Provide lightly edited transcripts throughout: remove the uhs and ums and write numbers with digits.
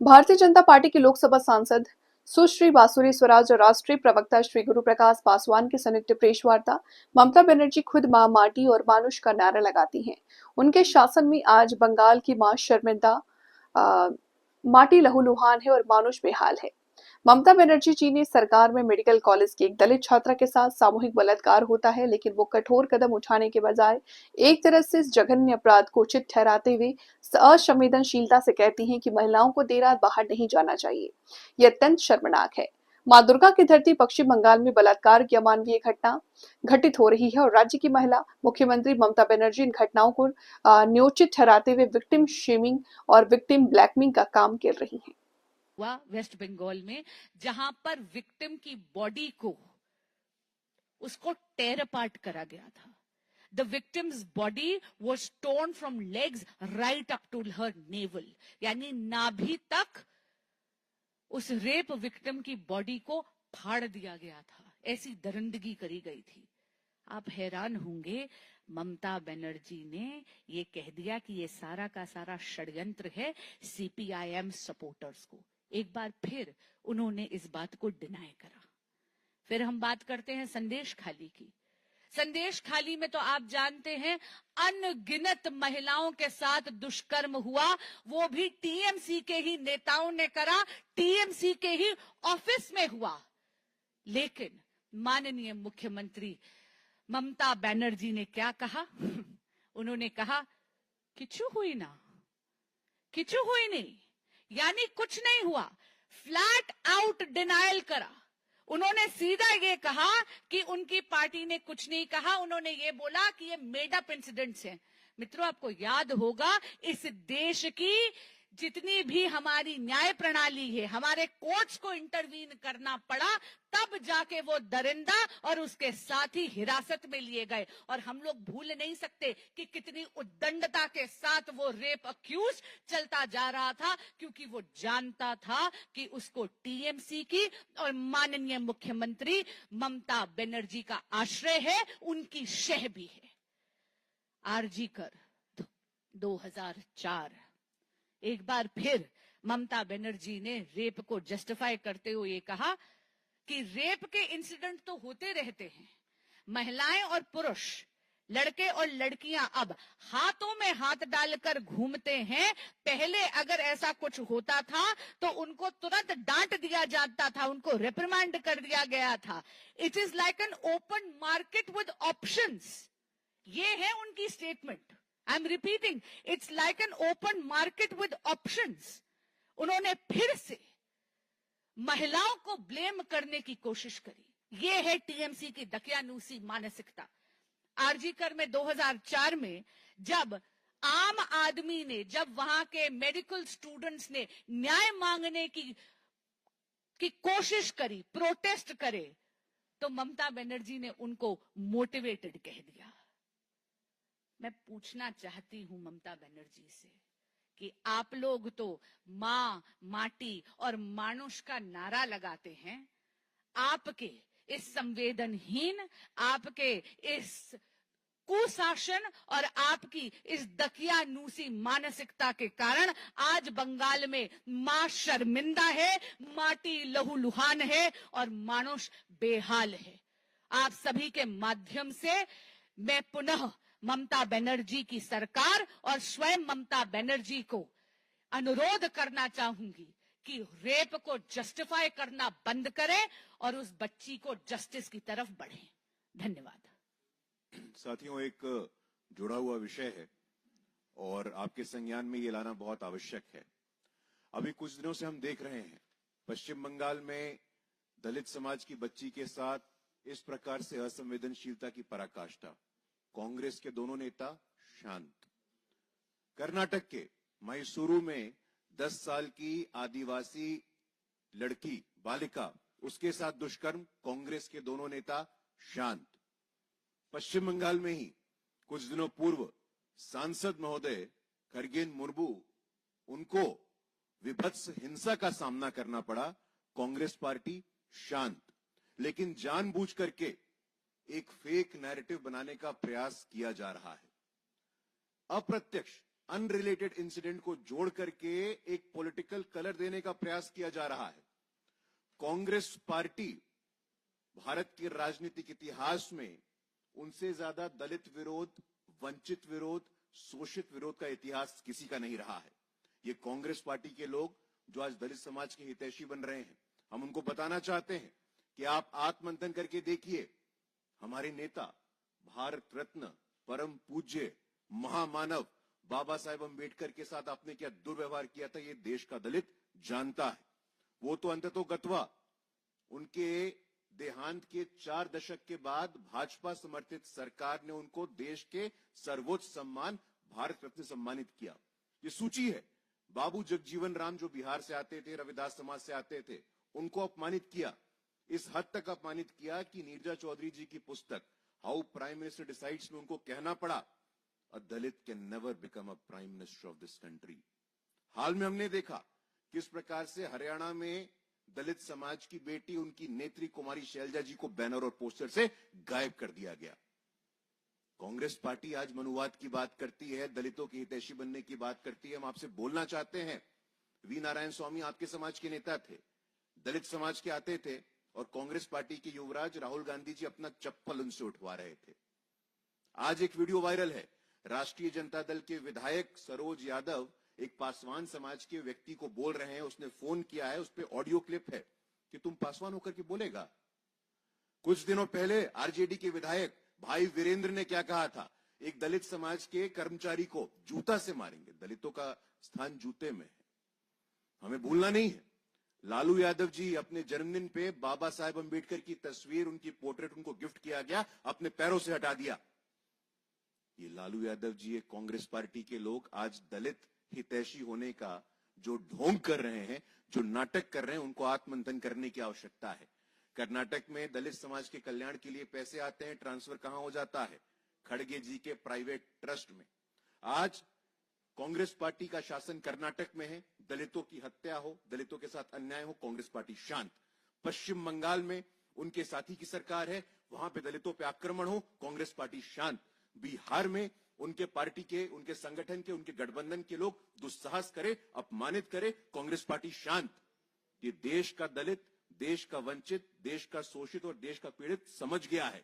Bharatiya Janata party की लोकसभा सांसद सुश्री बांसुरी स्वराज और राष्ट्रीय प्रवक्ता श्री गुरु प्रकाश पासवान की संयुक्त प्रेस वार्ता। ममता बनर्जी खुद मां माटी और मानुष का नारा लगाती हैं। उनके शासन में आज बंगाल की मां शर्मिंदा, माटी लहूलुहान है और मानुष बेहाल है। ममता बनर्जी जी ने सरकार में मेडिकल कॉलेज की एक दलित छात्रा के साथ सामूहिक बलात्कार होता है, लेकिन वो कठोर कदम उठाने के बजाय एक तरह से इस जघन्य अपराध को उचित ठहराते हुए असंवेदनशीलता से कहती हैं कि महिलाओं को देर रात बाहर नहीं जाना चाहिए। यह अत्यंत शर्मनाक है। मां दुर्गा की धरती पश्चिम बंगाल में बलात्कार की अमानवीय घटना घटित हो रही है और राज्य की महिला मुख्यमंत्री ममता बनर्जी इन घटनाओं को न्योचित ठहराते हुए विक्टिम शेमिंग और विक्टिम ब्लैकमेलिंग का काम कर रही हैं। हुआ वेस्ट बंगाल में, जहां पर विक्टिम की बॉडी को उसको टेयर अपार्ट करा गया था। The victim's body was torn from legs right up to her navel, यानी नाभि तक उस रेप विक्टिम की बॉडी को फाड़ दिया गया था। ऐसी दरिंदगी करी गई थी। आप हैरान होंगे, ममता बनर्जी ने ये कह दिया कि ये सारा का सारा षड्यंत्र है सीपीआईएम सपोर्टर्स को। एक बार फिर उन्होंने इस बात को डिनाई करा। फिर हम बात करते हैं संदेश खाली की। संदेश खाली में तो आप जानते हैं अनगिनत महिलाओं के साथ दुष्कर्म हुआ, वो भी टीएमसी के ही नेताओं ने करा, टीएमसी के ही ऑफिस में हुआ। लेकिन माननीय मुख्यमंत्री ममता बनर्जी ने क्या कहा? उन्होंने कहा किचु हुई ना, किचु हुई नहीं, यानी कुछ नहीं हुआ। फ्लैट आउट डिनायल करा। उन्होंने सीधा ये कहा कि उनकी पार्टी ने कुछ नहीं कहा। उन्होंने ये बोला कि ये मेड अप इंसिडेंट्स हैं। मित्रों, आपको याद होगा इस देश की जितनी भी हमारी न्याय प्रणाली है, हमारे कोर्ट्स को इंटरवीन करना पड़ा, तब जाके वो दरिंदा और उसके साथी हिरासत में लिए गए। और हम लोग भूल नहीं सकते कि कितनी उद्दंडता के साथ वो रेप अक्यूज चलता जा रहा था, क्योंकि वो जानता था कि उसको टीएमसी की और माननीय मुख्यमंत्री ममता बनर्जी का आश्रय है, उनकी शह भी है। आरजी कर 2004, एक बार फिर ममता बनर्जी ने रेप को जस्टिफाई करते हुए कहा कि रेप के इंसिडेंट तो होते रहते हैं, महिलाएं और पुरुष, लड़के और लड़कियां अब हाथों में हाथ डालकर घूमते हैं। पहले अगर ऐसा कुछ होता था तो उनको तुरंत डांट दिया जाता था, उनको रिप्रिमांड कर दिया गया था। It is like an open market with options. ये है उनकी statement. I am repeating, it's like an open market with options. उन्होंने फिर से महिलाओं को ब्लेम करने की कोशिश करी। ये है टीएमसी की दकियानूसी मानसिकता। आरजीकर में 2004 में जब आम आदमी ने, जब वहां के मेडिकल स्टूडेंट्स ने न्याय मांगने की कोशिश करी, प्रोटेस्ट करे, तो ममता बनर्जी ने उनको मोटिवेटेड कह दिया। मैं पूछना चाहती हूं ममता बनर्जी से कि आप लोग तो मां, माटी और मानुष का नारा लगाते हैं। आपके इस संवेदनहीन, आपके इस कुशासन और आपकी इस दकियानूसी मानसिकता के कारण आज बंगाल में मां शर्मिंदा है, माटी लहूलुहान है और मानुष बेहाल है। आप सभी के माध्यम से मैं पुनः ममता बनर्जी की सरकार और स्वयं ममता बनर्जी को अनुरोध करना चाहूंगी कि रेप को जस्टिफाई करना बंद करें और उस बच्ची को जस्टिस की तरफ बढ़ें। धन्यवाद। साथियों, एक जुड़ा हुआ विषय है और आपके संज्ञान में ये लाना बहुत आवश्यक है। अभी कुछ दिनों से हम देख रहे हैं पश्चिम बंगाल में दलित समाज की बच्ची के साथ इस प्रकार से असंवेदनशीलता की पराकाष्ठा। कांग्रेस के दोनों नेता शांत। कर्नाटक के मैसूरू में 10 साल की आदिवासी लड़की बालिका, उसके साथ दुष्कर्म, कांग्रेस के दोनों नेता शांत। पश्चिम बंगाल में ही कुछ दिनों पूर्व सांसद महोदय खरगेन मुर्मू, उनको विभत्स हिंसा का सामना करना पड़ा, कांग्रेस पार्टी शांत। लेकिन जानबूझ करके एक फेक नैरेटिव बनाने का प्रयास किया जा रहा है। अप्रत्यक्ष, अनरिलेटेड इंसिडेंट को जोड़ करके एक पॉलिटिकल कलर कलर देने का प्रयास किया जा रहा है। कांग्रेस पार्टी भारत के राजनीतिक इतिहास में उनसे ज्यादा दलित विरोध, वंचित विरोध, शोषित विरोध का इतिहास किसी का नहीं रहा है। ये कांग्रेस पार्टी के लोग जो आज दलित समाज के हितैषी बन रहे हैं, हम उनको बताना चाहते हैं कि आप आत्ममंथन करके देखिए, हमारे नेता भारत रत्न परम पूज्य महामानव बाबा साहेब अम्बेडकर के साथ आपने क्या दुर्व्यवहार किया था, ये देश का दलित जानता है। वो तो अंततोगत्वा उनके देहांत के 4 दशक के बाद भाजपा समर्थित सरकार ने उनको देश के सर्वोच्च सम्मान भारत रत्न सम्मानित किया। ये सूची है। बाबू जगजीवन राम जो बिहार से आते थे, रविदास समाज से आते थे, उनको अपमानित किया। इस हद तक अपमानित किया कि नीरजा चौधरी जी की पुस्तक हाउ प्राइम मिनिस्टर डिसाइड्स में उनको कहना पड़ा, a Dalit can never become a prime minister of this country. हाल में हमने देखा किस प्रकार से हरियाणा में दलित समाज की बेटी, उनकी नेत्री कुमारी शैलजा जी को बैनर और पोस्टर से गायब कर दिया गया। कांग्रेस पार्टी आज मनुवाद की बात करती है, दलितों की हितैषी बनने की बात करती है। हम आपसे बोलना चाहते हैं, वी नारायण स्वामी आपके समाज के नेता थे, दलित समाज के आते थे, और कांग्रेस पार्टी के युवराज राहुल गांधी जी अपना चप्पल उनसे उठवा रहे थे। आज एक वीडियो वायरल है, राष्ट्रीय जनता दल के विधायक सरोज यादव एक पासवान समाज के व्यक्ति को बोल रहे हैं, उसने फोन किया है, उस पर ऑडियो क्लिप है कि तुम पासवान होकर के बोलेगा। कुछ दिनों पहले आरजेडी के विधायक भाई वीरेंद्र ने क्या कहा था, एक दलित समाज के कर्मचारी को जूता से मारेंगे। दलितों का स्थान जूते में है, हमें भूलना नहीं है। लालू यादव जी अपने जन्मदिन पे बाबा साहेब अम्बेडकर की तस्वीर, उनकी पोर्ट्रेट उनको गिफ्ट किया गया, अपने पैरों से हटा दिया। ये लालू यादव जी, ये कांग्रेस पार्टी के लोग आज दलित हितैषी होने का जो ढोंग कर रहे हैं, जो नाटक कर रहे हैं, उनको आत्ममंथन करने की आवश्यकता है। कर्नाटक में दलित समाज के कल्याण के लिए पैसे आते हैं, ट्रांसफर कहां हो जाता है? खड़गे जी के प्राइवेट ट्रस्ट में। आज कांग्रेस पार्टी का शासन कर्नाटक में है, दलितों की हत्या हो, दलितों के साथ अन्याय हो, कांग्रेस पार्टी शांत। पश्चिम बंगाल में उनके साथी की सरकार है, वहां पे दलितों पे आक्रमण हो, कांग्रेस पार्टी शांत। बिहार में उनके पार्टी के, उनके संगठन के, उनके गठबंधन के लोग दुस्साहस करे, अपमानित करे, कांग्रेस पार्टी शांत। ये देश का दलित, देश का वंचित, देश का शोषित और देश का पीड़ित समझ गया है।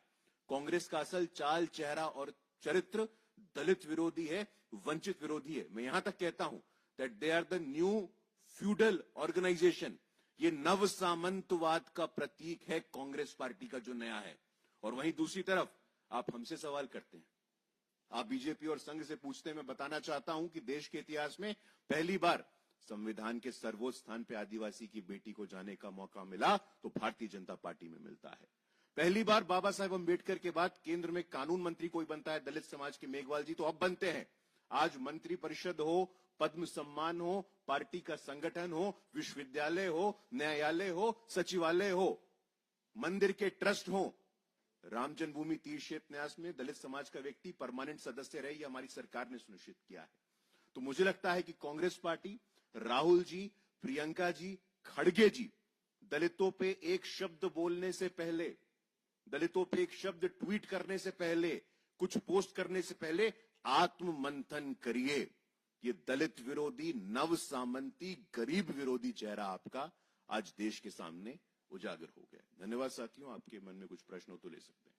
कांग्रेस का असल चाल, चेहरा और चरित्र दलित विरोधी है, वंचित विरोधी है। मैं यहां तक कहता हूं that they are the new feudal organization. ये नव सामंतवाद का प्रतीक है कांग्रेस पार्टी का जो नया है। और वहीं दूसरी तरफ आप हमसे सवाल करते हैं, आप बीजेपी और संघ से पूछते हैं। मैं बताना चाहता हूं कि देश के इतिहास में पहली बार संविधान के सर्वोच्च स्थान पे आदिवासी की बेटी को जाने का मौका मिला तो भारतीय जनता पार्टी में मिलता है। पहली बार बाबा साहेब अम्बेडकर के बाद केंद्र में कानून मंत्री कोई बनता है, दलित समाज के मेघवाल जी तो अब बनते हैं। आज मंत्री परिषद हो, पद्म सम्मान हो, पार्टी का संगठन हो, विश्वविद्यालय हो, न्यायालय हो, सचिवालय हो, मंदिर के ट्रस्ट हो, राम जन्मभूमि तीर्थ क्षेत्र न्यास में दलित समाज का व्यक्ति परमानेंट सदस्य रहे, ये हमारी सरकार ने सुनिश्चित किया है। तो मुझे लगता है कि कांग्रेस पार्टी, राहुल जी, प्रियंका जी, खड़गे जी दलितों पे एक शब्द बोलने से पहले, दलितों पे एक शब्द ट्वीट करने से पहले, कुछ पोस्ट करने से पहले आत्ममंथन करिए। ये दलित विरोधी, नव सामंती, गरीब विरोधी चेहरा आपका आज देश के सामने उजागर हो गया। धन्यवाद साथियों, आपके मन में कुछ प्रश्न हो तो ले सकते हैं।